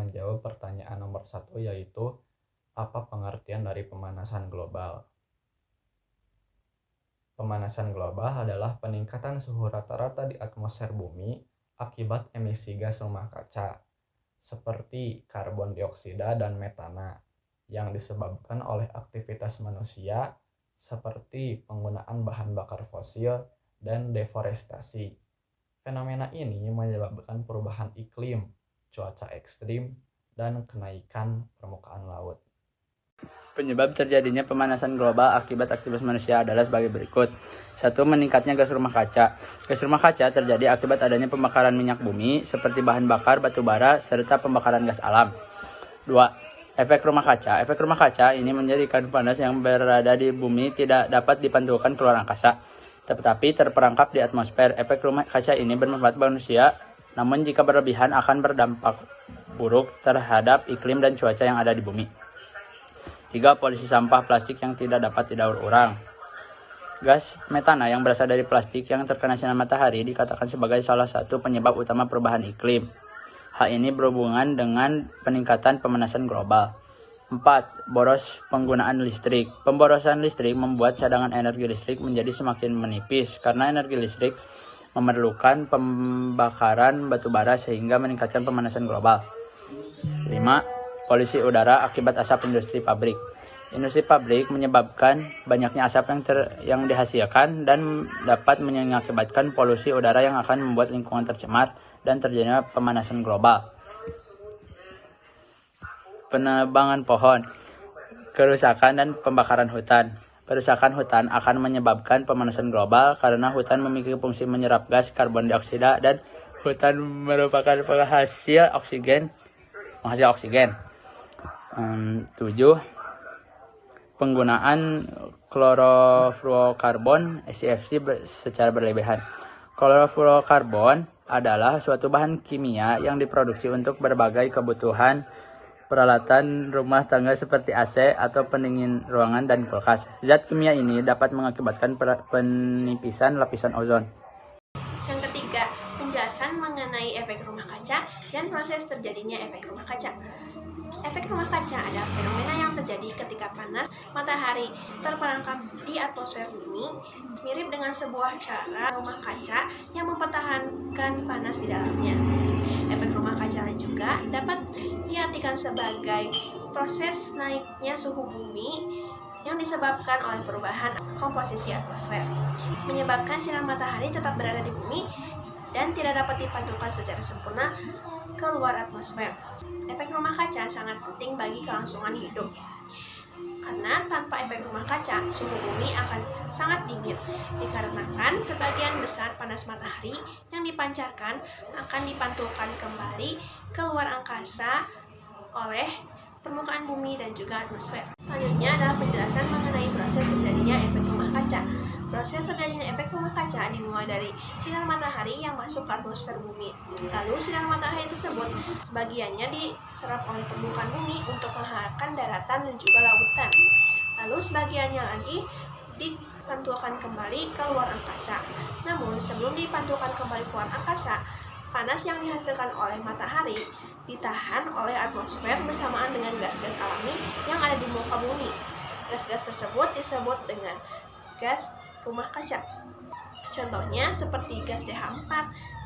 menjawab pertanyaan nomor 1, yaitu apa pengertian dari pemanasan global. Pemanasan global adalah peningkatan suhu rata-rata di atmosfer bumi akibat emisi gas rumah kaca, seperti karbon dioksida dan metana, yang disebabkan oleh aktivitas manusia seperti penggunaan bahan bakar fosil dan deforestasi. Fenomena ini menyebabkan perubahan iklim, cuaca ekstrim, dan kenaikan permukaan laut. Penyebab terjadinya pemanasan global akibat aktivitas manusia adalah sebagai berikut. 1. Meningkatnya gas rumah kaca. Gas rumah kaca terjadi akibat adanya pembakaran minyak bumi seperti bahan bakar batu bara serta pembakaran gas alam. 2. Efek rumah kaca. Efek rumah kaca ini menjadikan panas yang berada di bumi tidak dapat dipantulkan keluar angkasa, tetapi terperangkap di atmosfer. Efek rumah kaca ini bermanfaat bagi manusia, namun jika berlebihan akan berdampak buruk terhadap iklim dan cuaca yang ada di bumi. 3. Polusi sampah plastik yang tidak dapat didaur ulang. Gas metana yang berasal dari plastik yang terkena sinar matahari dikatakan sebagai salah satu penyebab utama perubahan iklim. Hal ini berhubungan dengan peningkatan pemanasan global. 4. Boros penggunaan listrik. Pemborosan listrik membuat cadangan energi listrik menjadi semakin menipis karena energi listrik memerlukan pembakaran batu bara sehingga meningkatkan pemanasan global. 5. Polusi udara akibat asap industri pabrik. Industri pabrik menyebabkan banyaknya asap yang dihasilkan dan dapat mengakibatkan polusi udara yang akan membuat lingkungan tercemar dan terjadinya pemanasan global. Penebangan pohon, kerusakan dan pembakaran hutan. Perusakan hutan akan menyebabkan pemanasan global karena hutan memiliki fungsi menyerap gas karbon dioksida dan hutan merupakan penghasil oksigen. 7. Penggunaan klorofluorokarbon (CFC) secara berlebihan. Klorofluorokarbon adalah suatu bahan kimia yang diproduksi untuk berbagai kebutuhan peralatan rumah tangga seperti AC atau pendingin ruangan dan kulkas. Zat kimia ini dapat mengakibatkan penipisan lapisan ozon. Yang ketiga, penjelasan mengenai efek rumah kaca dan proses terjadinya efek rumah kaca. Efek rumah kaca adalah fenomena yang terjadi ketika panas matahari terperangkap di atmosfer bumi, mirip dengan sebuah cara rumah kaca yang mempertahankan panas di dalamnya. Efek rumah kaca juga dapat diartikan sebagai proses naiknya suhu bumi yang disebabkan oleh perubahan komposisi atmosfer, menyebabkan sinar matahari tetap berada di bumi dan tidak dapat dipantulkan secara sempurna keluar atmosfer. Efek rumah kaca sangat penting bagi kelangsungan hidup, karena tanpa efek rumah kaca, suhu bumi akan sangat dingin, dikarenakan sebagian besar panas matahari yang dipancarkan akan dipantulkan kembali keluar angkasa oleh permukaan bumi dan juga atmosfer. Selanjutnya adalah penjelasan mengenai proses terjadinya efek rumah kaca. Proses terjadinya efek rumah kaca dimulai dari sinar matahari yang masuk ke atmosfer bumi. Lalu sinar matahari tersebut sebagiannya diserap oleh permukaan bumi untuk menghangatkan daratan dan juga lautan. Lalu sebagiannya lagi dipantulkan kembali ke luar angkasa. Namun sebelum dipantulkan kembali ke luar angkasa, panas yang dihasilkan oleh matahari ditahan oleh atmosfer bersamaan dengan gas-gas alami yang ada di muka bumi. Gas-gas tersebut disebut dengan gas rumah kaca. Contohnya seperti gas CH4,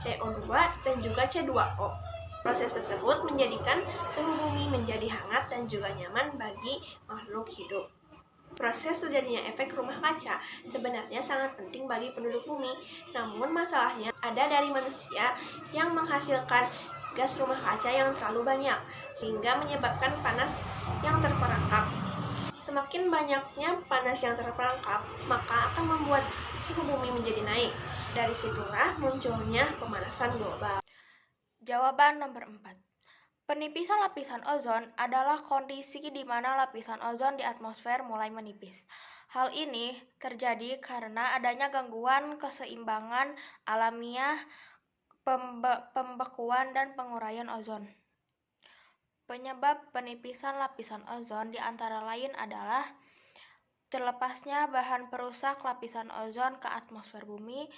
CO2, dan juga C2O. Proses tersebut menjadikan suhu bumi menjadi hangat dan juga nyaman bagi makhluk hidup. Proses terjadinya efek rumah kaca sebenarnya sangat penting bagi penduduk bumi, namun masalahnya ada dari manusia yang menghasilkan gas rumah kaca yang terlalu banyak, sehingga menyebabkan panas yang terperangkap. Semakin banyaknya panas yang terperangkap, maka akan membuat suhu bumi menjadi naik. Dari situlah munculnya pemanasan global. Jawaban nomor 4. Penipisan lapisan ozon adalah kondisi di mana lapisan ozon di atmosfer mulai menipis. Hal ini terjadi karena adanya gangguan keseimbangan alamiah, pembekuan dan penguraian ozon. Penyebab penipisan lapisan ozon di antara lain adalah terlepasnya bahan perusak lapisan ozon ke atmosfer bumi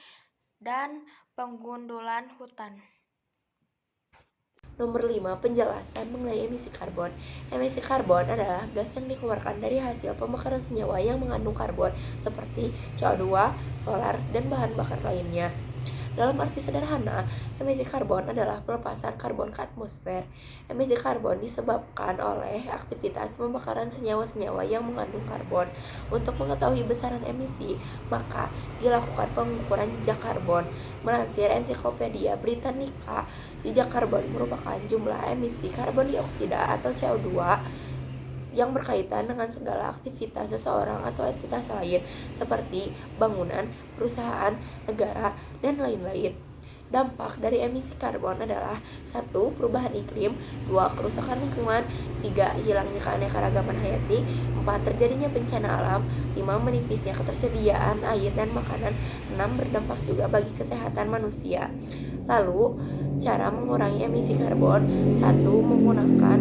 dan penggundulan hutan. Nomor 5, penjelasan mengenai emisi karbon. Emisi karbon adalah gas yang dikeluarkan dari hasil pembakaran senyawa yang mengandung karbon seperti CO2, solar, dan bahan bakar lainnya. Dalam arti sederhana, emisi karbon adalah pelepasan karbon ke atmosfer. Emisi karbon disebabkan oleh aktivitas pembakaran senyawa-senyawa yang mengandung karbon. Untuk mengetahui besaran emisi, maka dilakukan pengukuran jejak karbon. Melansir Ensiklopedia Britannica, jejak karbon merupakan jumlah emisi karbon dioksida atau CO2 yang berkaitan dengan segala aktivitas seseorang atau entitas lain seperti bangunan, perusahaan, negara, dan lain-lain. Dampak dari emisi karbon adalah 1. Perubahan iklim, 2. Kerusakan lingkungan, 3. Hilangnya keanekaragaman hayati, 4. Terjadinya bencana alam, 5. Menipisnya ketersediaan air dan makanan, 6. Berdampak juga bagi kesehatan manusia. Lalu, cara mengurangi emisi karbon: 1. Menggunakan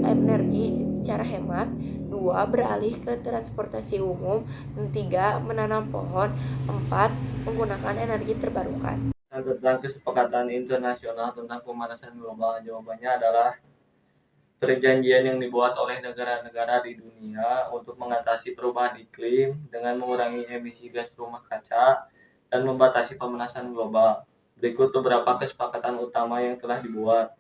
energi secara hemat, 2. Beralih ke transportasi umum, 3. Menanam pohon, 4. Menggunakan energi terbarukan. Tentang kesepakatan internasional tentang pemanasan global, jawabannya adalah perjanjian yang dibuat oleh negara-negara di dunia untuk mengatasi perubahan iklim dengan mengurangi emisi gas rumah kaca dan membatasi pemanasan global. Berikut beberapa kesepakatan utama yang telah dibuat.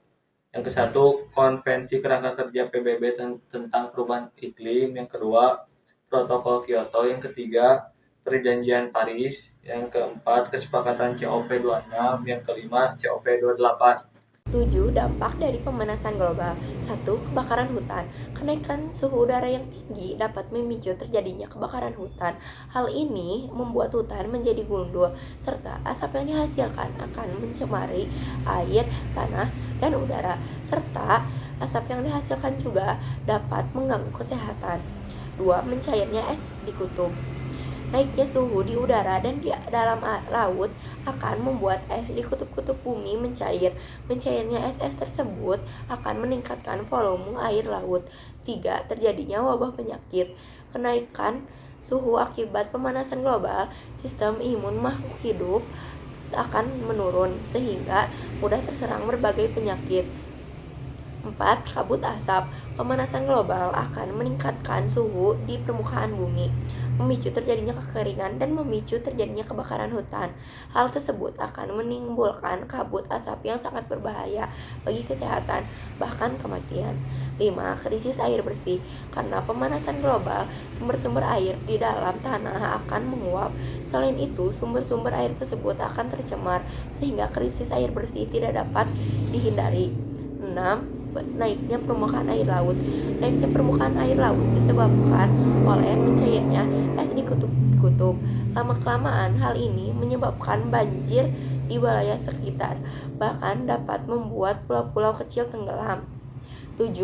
Yang ke-1, Konvensi Kerangka Kerja PBB tentang Perubahan Iklim. Yang kedua, Protokol Kyoto. Yang ketiga, Perjanjian Paris. Yang keempat, Kesepakatan COP26. Yang kelima, COP28. 7. Dampak dari pemanasan global. 1. Kebakaran hutan. Kenaikan suhu udara yang tinggi dapat memicu terjadinya kebakaran hutan. Hal ini membuat hutan menjadi gundul, serta asap yang dihasilkan akan mencemari air, tanah, dan udara. Serta asap yang dihasilkan juga dapat mengganggu kesehatan. 2. Mencairnya es di kutub. Naiknya suhu di udara dan di dalam laut akan membuat es di kutub-kutub bumi mencair. Mencairnya es tersebut akan meningkatkan volume air laut. 3. Terjadinya wabah penyakit. Kenaikan suhu akibat pemanasan global, sistem imun makhluk hidup akan menurun sehingga mudah terserang berbagai penyakit. 4. Kabut asap. Pemanasan global akan meningkatkan suhu di permukaan bumi, memicu terjadinya kekeringan dan memicu terjadinya kebakaran hutan. Hal tersebut akan menimbulkan kabut asap yang sangat berbahaya bagi kesehatan, bahkan kematian. 5. Krisis air bersih. Karena pemanasan global, sumber-sumber air di dalam tanah akan menguap. Selain itu, sumber-sumber air tersebut akan tercemar sehingga krisis air bersih tidak dapat dihindari. 6. Naiknya permukaan air laut. Naiknya permukaan air laut disebabkan oleh mencairnya es di kutub-kutub. Lama-kelamaan hal ini menyebabkan banjir di wilayah sekitar, bahkan dapat membuat pulau-pulau kecil tenggelam. 7.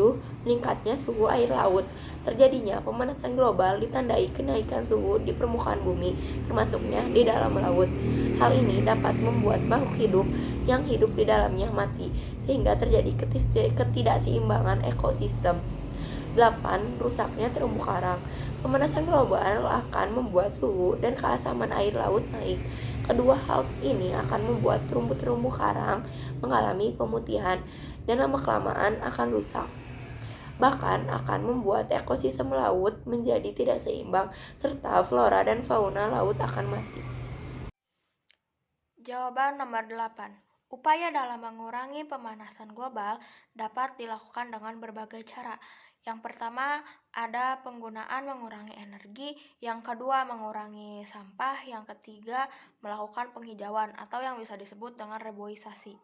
Meningkatnya suhu air laut. Terjadinya pemanasan global ditandai kenaikan suhu di permukaan bumi, termasuknya di dalam laut. Hal ini dapat membuat makhluk hidup yang hidup di dalamnya mati, sehingga terjadi ketidakseimbangan ekosistem. 8. Rusaknya terumbu karang. Pemanasan global akan membuat suhu dan keasaman air laut naik. Kedua hal ini akan membuat terumbu-terumbu karang mengalami pemutihan dan lama-kelamaan akan rusak. Bahkan akan membuat ekosistem laut menjadi tidak seimbang, serta flora dan fauna laut akan mati. Jawaban nomor 8. Upaya dalam mengurangi pemanasan global dapat dilakukan dengan berbagai cara. Yang pertama, ada penggunaan mengurangi energi. Yang kedua, mengurangi sampah. Yang ketiga, melakukan penghijauan atau yang bisa disebut dengan reboisasi.